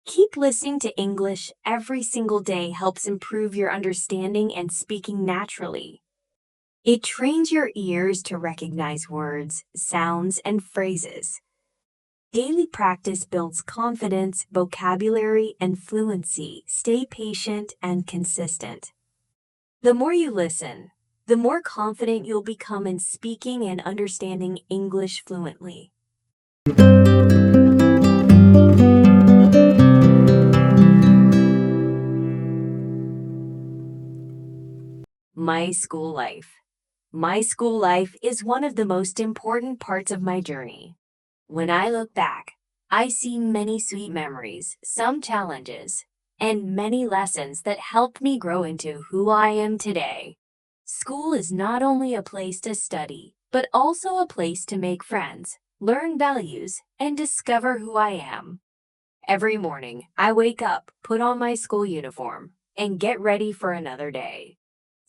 Keep listening to English every single day helps improve your understanding and speaking naturally. It trains your ears to recognize words, sounds, and phrases. Daily practice builds confidence, vocabulary, and fluency. Stay patient and consistent. The more you listen, the more confident you'll become in speaking and understanding English fluently. My school life. My school life is one of the most important parts of my journey. When I look back, I see many sweet memories, some challenges, and many lessons that helped me grow into who I am today. School is not only a place to study, but also a place to make friends, learn values, and discover who I am. Every morning, I wake up, put on my school uniform, and get ready for another day.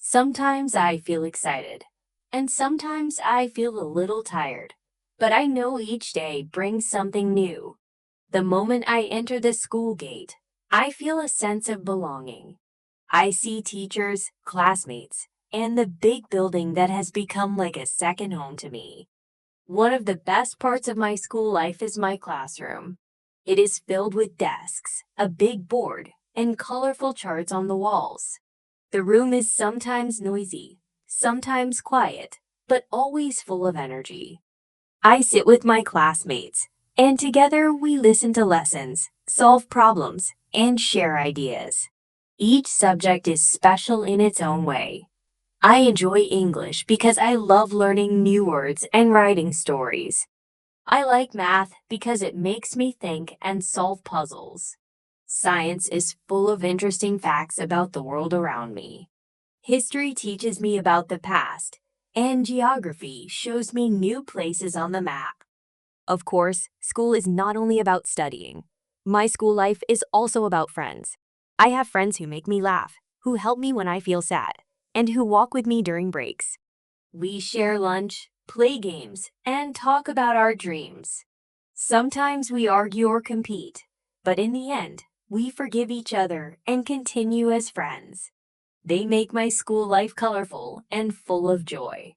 Sometimes I feel excited, and sometimes I feel a little tired, but I know each day brings something new. The moment I enter the school gate, I feel a sense of belonging. I see teachers, classmates, and the big building that has become like a second home to me. One of the best parts of my school life is my classroom. It is filled with desks, a big board, and colorful charts on the walls. The room is sometimes noisy, sometimes quiet, but always full of energy. I sit with my classmates, and together we listen to lessons, solve problems, and share ideas. Each subject is special in its own way. I enjoy English because I love learning new words and writing stories. I like math because it makes me think and solve puzzles. Science is full of interesting facts about the world around me. History teaches me about the past, and geography shows me new places on the map. Of course, school is not only about studying. My school life is also about friends. I have friends who make me laugh, who help me when I feel sad, and who walk with me during breaks. We share lunch, play games, and talk about our dreams. Sometimes we argue or compete, but in the end, we forgive each other and continue as friends. They make my school life colorful and full of joy.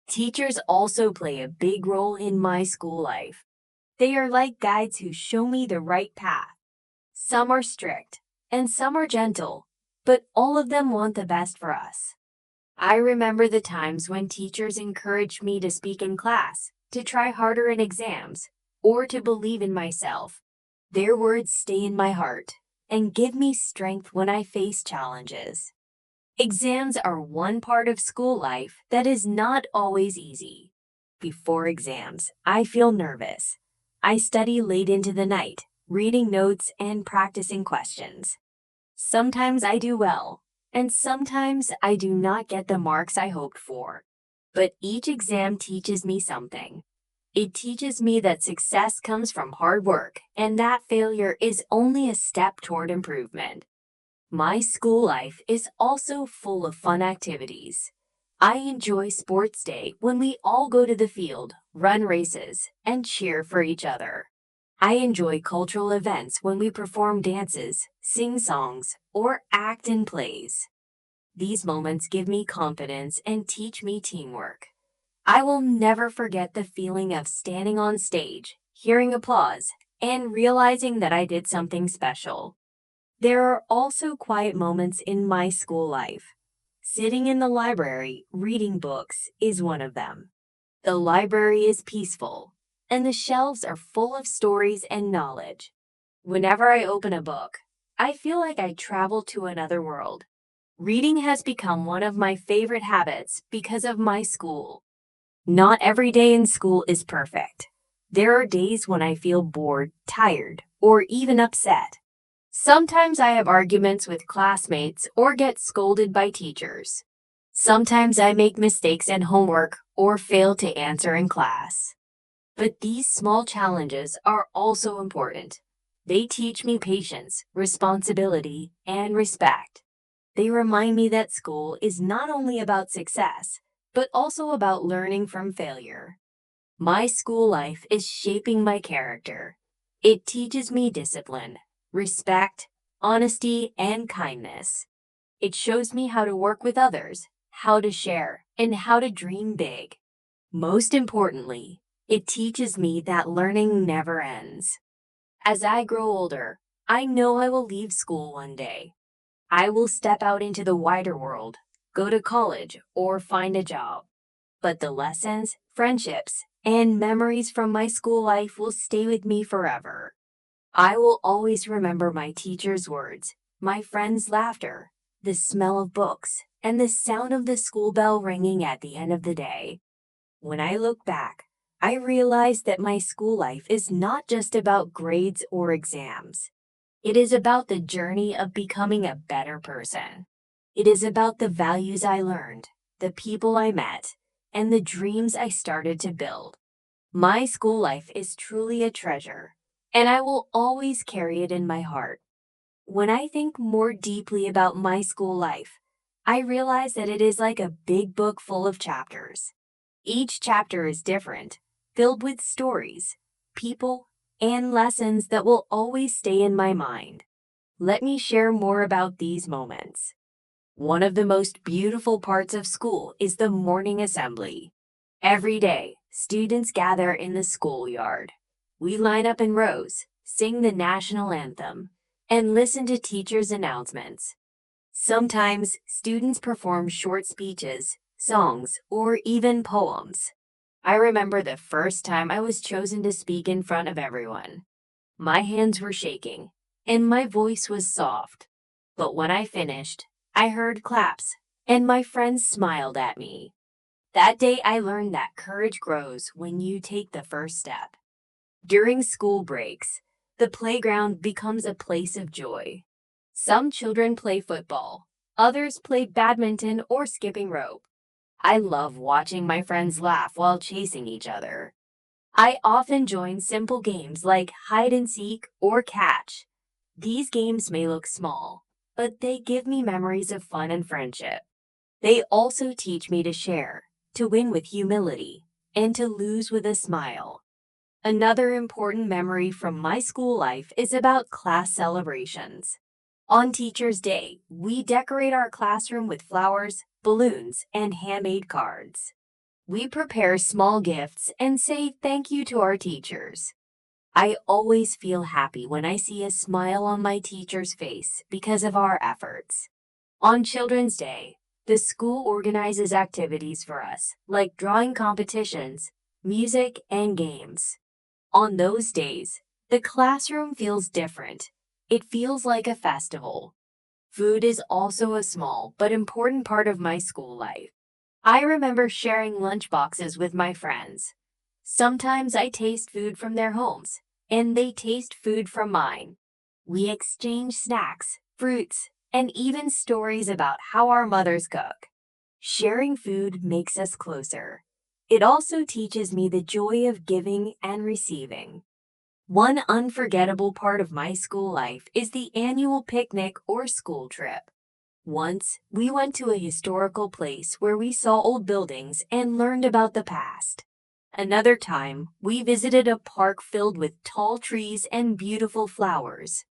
Teachers also play a big role in my school life. They are like guides who show me the right path. Some are strict, and some are gentle, but all of them want the best for us. I remember the times when teachers encouraged me to speak in class, to try harder in exams, or to believe in myself. Their words stay in my heart and give me strength when I face challenges. Exams are one part of school life that is not always easy. Before exams, I feel nervous. I study late into the night, reading notes and practicing questions. Sometimes I do well, and sometimes I do not get the marks I hoped for. But each exam teaches me something. It teaches me that success comes from hard work and that failure is only a step toward improvement. My school life is also full of fun activities. I enjoy sports day when we all go to the field, run races, and cheer for each other. I enjoy cultural events when we perform dances, sing songs, or act in plays. These moments give me confidence and teach me teamwork. I will never forget the feeling of standing on stage, hearing applause, and realizing that I did something special. There are also quiet moments in my school life. Sitting in the library, reading books, is one of them. The library is peaceful, and the shelves are full of stories and knowledge. Whenever I open a book, I feel like I travel to another world. Reading has become one of my favorite habits because of my school. Not every day in school is perfect. There are days when I feel bored, tired, or even upset. Sometimes I have arguments with classmates or get scolded by teachers. Sometimes I make mistakes in homework or fail to answer in class. But these small challenges are also important. They teach me patience, responsibility, and respect. They remind me that school is not only about success, but also about learning from failure. My school life is shaping my character. It teaches me discipline, respect, honesty, and kindness. It shows me how to work with others, how to share, and how to dream big. Most importantly, it teaches me that learning never ends. As I grow older, I know I will leave school one day. I will step out into the wider world, go to college, or find a job. But the lessons, friendships, and memories from my school life will stay with me forever. I will always remember my teacher's words, my friends' laughter, the smell of books, and the sound of the school bell ringing at the end of the day. When I look back, I realize that my school life is not just about grades or exams. It is about the journey of becoming a better person. It is about the values I learned, the people I met, and the dreams I started to build. My school life is truly a treasure, and I will always carry it in my heart. When I think more deeply about my school life, I realize that it is like a big book full of chapters. Each chapter is different, filled with stories, people, and lessons that will always stay in my mind. Let me share more about these moments. One of the most beautiful parts of school is the morning assembly. Every day, students gather in the schoolyard. We line up in rows, sing the national anthem, and listen to teachers' announcements. Sometimes, students perform short speeches, songs, or even poems. I remember the first time I was chosen to speak in front of everyone. My hands were shaking, and my voice was soft. But when I finished, I heard claps, and my friends smiled at me. That day I learned that courage grows when you take the first step. During school breaks, the playground becomes a place of joy. Some children play football, others play badminton or skipping rope. I love watching my friends laugh while chasing each other. I often join simple games like hide and seek or catch. These games may look small, but they give me memories of fun and friendship. They also teach me to share, to win with humility, and to lose with a smile. Another important memory from my school life is about class celebrations. On Teacher's Day, we decorate our classroom with flowers, balloons, and handmade cards. We prepare small gifts and say thank you to our teachers. I always feel happy when I see a smile on my teacher's face because of our efforts. On Children's Day, the school organizes activities for us, like drawing competitions, music, and games. On those days, the classroom feels different. It feels like a festival. Food is also a small but important part of my school life. I remember sharing lunch boxes with my friends. Sometimes I taste food from their homes, and they taste food from mine. We exchange snacks, fruits, and even stories about how our mothers cook. Sharing food makes us closer. It also teaches me the joy of giving and receiving. One unforgettable part of my school life is the annual picnic or school trip. Once, we went to a historical place where we saw old buildings and learned about the past. Another time, we visited a park filled with tall trees and beautiful flowers.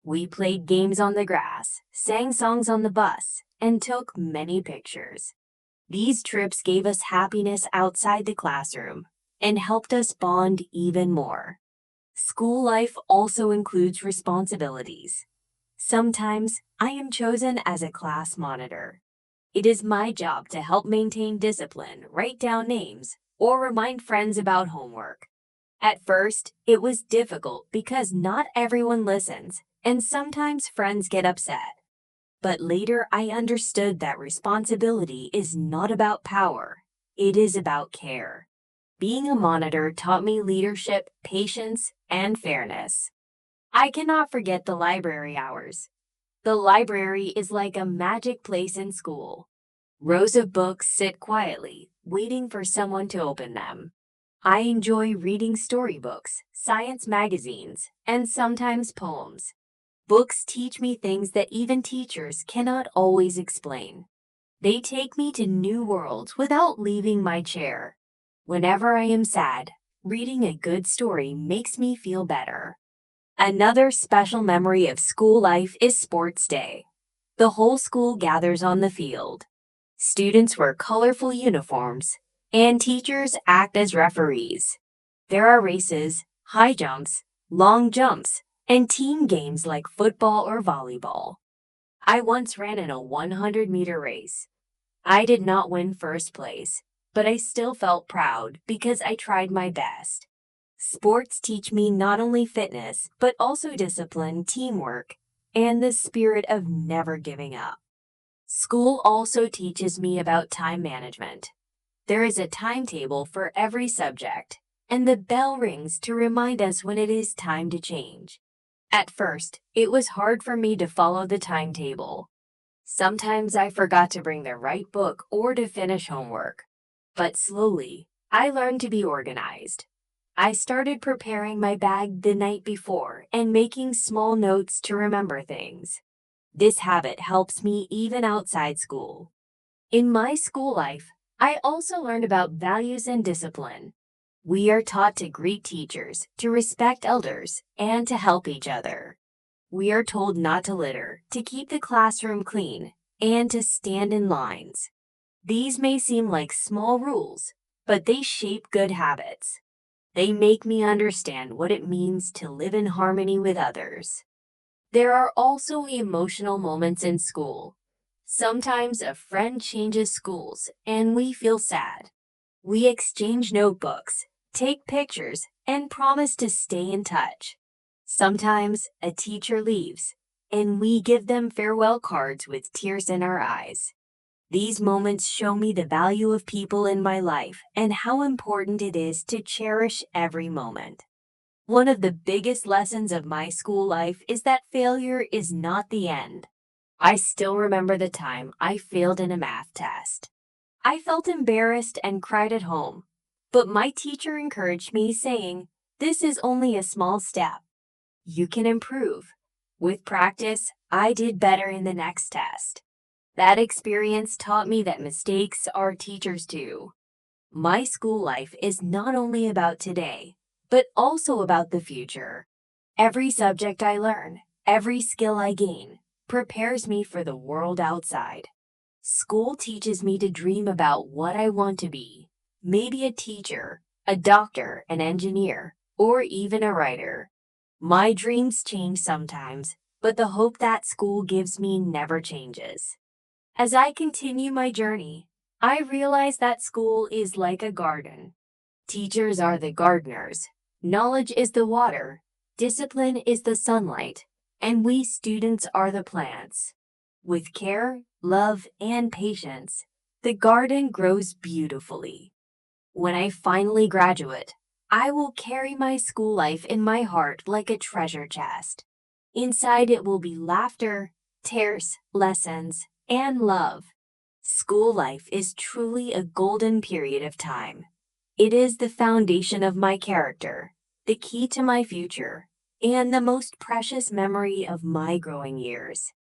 We played games on the grass, sang songs on the bus, and took many pictures. These trips gave us happiness outside the classroom and helped us bond even more. School life also includes responsibilities. Sometimes I am chosen as a class monitor. It is my job to help maintain discipline, write down names, or remind friends about homework. At first, it was difficult because not everyone listens, and sometimes friends get upset. But later I understood that responsibility is not about power, it is about care. Being a monitor taught me leadership, patience, and fairness. I cannot forget the library hours. The library is like a magic place in school. Rows of books sit quietly, waiting for someone to open them. I enjoy reading storybooks, science magazines, and sometimes poems. Books teach me things that even teachers cannot always explain. They take me to new worlds without leaving my chair. Whenever I am sad, reading a good story makes me feel better. Another special memory of school life is sports day. The whole school gathers on the field. Students wear colorful uniforms, and teachers act as referees. There are races, high jumps, long jumps, and team games like football or volleyball. I once ran in a 100-meter race. I did not win first place, but I still felt proud because I tried my best. Sports teach me not only fitness, but also discipline, teamwork, and the spirit of never giving up. School also teaches me about time management. There is a timetable for every subject, and the bell rings to remind us when it is time to change. At first, it was hard for me to follow the timetable. Sometimes I forgot to bring the right book or to finish homework. But slowly, I learned to be organized. I started preparing my bag the night before and making small notes to remember things. This habit helps me even outside school. In my school life, I also learned about values and discipline. We are taught to greet teachers, to respect elders, and to help each other. We are told not to litter, to keep the classroom clean, and to stand in lines. These may seem like small rules, but they shape good habits. They make me understand what it means to live in harmony with others. There are also emotional moments in school. Sometimes a friend changes schools and we feel sad. We exchange notebooks, take pictures, and promise to stay in touch. Sometimes a teacher leaves and we give them farewell cards with tears in our eyes. These moments show me the value of people in my life and how important it is to cherish every moment. One of the biggest lessons of my school life is that failure is not the end. I still remember the time I failed in a math test. I felt embarrassed and cried at home, but my teacher encouraged me, saying, "This is only a small step. You can improve." With practice, I did better in the next test. That experience taught me that mistakes are teachers too. My school life is not only about today, but also about the future. Every subject I learn, every skill I gain, prepares me for the world outside. School teaches me to dream about what I want to be. Maybe a teacher, a doctor, an engineer, or even a writer. My dreams change sometimes, but the hope that school gives me never changes. As I continue my journey, I realize that school is like a garden. Teachers are the gardeners, knowledge is the water, discipline is the sunlight, and we students are the plants. With care, love, and patience, the garden grows beautifully. When I finally graduate, I will carry my school life in my heart like a treasure chest. Inside it will be laughter, tears, lessons, and love. School life is truly a golden period of time. It is the foundation of my character, the key to my future, and the most precious memory of my growing years.